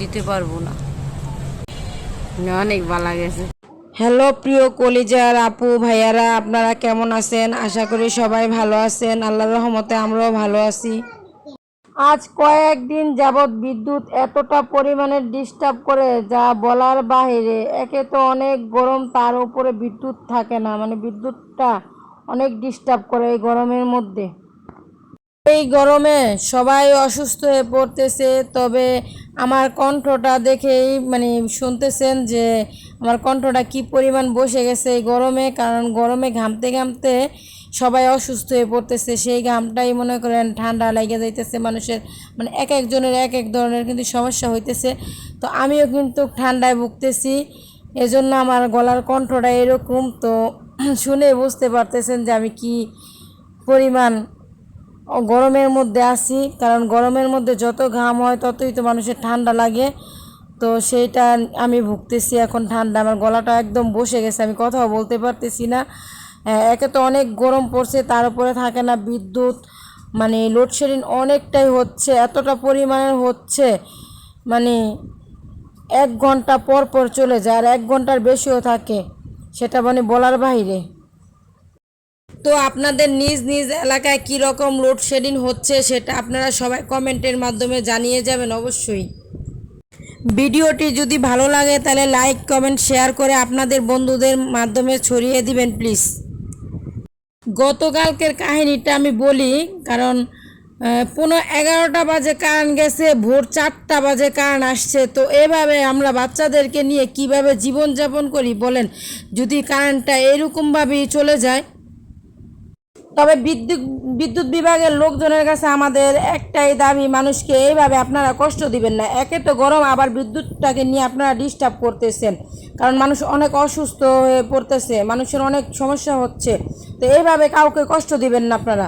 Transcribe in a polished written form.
দিতে পারবো না। অনেক ভালো গেছে। হ্যালো প্রিয় কলিজার আপু ভাইয়ারা, আপনারা কেমন আছেন? আশা করি সবাই ভালো আছেন। আল্লাহর রহমতে আমরাও ভালো আছি। আজ কয়েকদিন যাবৎ বিদ্যুৎ এতটা পরিমাণে ডিস্টার্ব করে যা বলার বাহিরে। একে তো অনেক গরম, তার উপরে বিদ্যুৎ থাকে না, মানে বিদ্যুৎটা অনেক ডিস্টার্ব করে এই গরমের মধ্যে। এই গরমে সবাই অসুস্থ হয়ে পড়তেছে। তবে আমার কণ্ঠটা দেখেই মানে শুনতেছেন যে আমার কণ্ঠটা কি পরিমাণ বসে গেছে এই গরমে, কারণ গরমে ঘামতে ঘামতে সবাই অসুস্থ হয়ে পড়তেছে। সেই ঘামটাই মনে করেন ঠান্ডা লেগে যাইতেছে মানুষের, মানে এক একজনের এক এক ধরনের কিন্তু সমস্যা হইতেছে। তো আমিও কিন্তু ঠান্ডায় ভুগতেছি, এজন্য আমার গলার কণ্ঠটা এরকম। তো শুনে বুঝতে পারতেছেন যে আমি কি পরিমাণ গরমের মধ্যে আছি, কারণ গরমের মধ্যে যত ঘাম হয় ততই তো মানুষের ঠান্ডা লাগে। তো সেইটা আমি ভুগতেছি এখন ঠান্ডা, আমার গলাটা একদম বসে গেছে, আমি কথাও বলতে পারতেছি না। একে তো অনেক গরম পড়ছে, তার উপরে থাকে না বিদ্যুৎ, মানে লোডশেডিং অনেকটাই হচ্ছে, এতটা পরিমাণের হচ্ছে মানে 1 ঘন্টা পর পর চলে যায়, আর 1 ঘন্টার বেশিও থাকে, সেটা মানে বলার বাইরে। তো আপনাদের নিজ নিজ এলাকায় কী রকম লোডশেডিং হচ্ছে সেটা আপনারা সবাই কমেন্টের মাধ্যমে জানিয়ে যাবেন অবশ্যই। ভিডিওটি যদি ভালো লাগে তাহলে লাইক কমেন্ট শেয়ার করে আপনাদের বন্ধুদের মাধ্যমে ছড়িয়ে দিবেন প্লিজ। গতকালকের কাহিনীটা আমি বলি, কারণ 11:15 বাজে কারেন্ট গেছে, ভোর 4টা বাজে কারেন্ট আসছে। তো এভাবে আমরা বাচ্চাদেরকে নিয়ে কিভাবে জীবনযাপন করি বলেন, যদি কারেন্টটা এরকমভাবেই চলে যায়। তবে বিদ্যুৎ বিভাগের লোকজনের কাছে আমাদের একটাই দাবি, মানুষকে এইভাবে আপনারা কষ্ট দিবেন না। একে তো গরম, আবার বিদ্যুৎটাকে নিয়ে আপনারা ডিস্টার্ব করতেছেন, কারণ মানুষ অনেক অসুস্থ হয়ে পড়তেছে, মানুষের অনেক সমস্যা হচ্ছে। তো এইভাবে কাউকে কষ্ট দিবেন না আপনারা।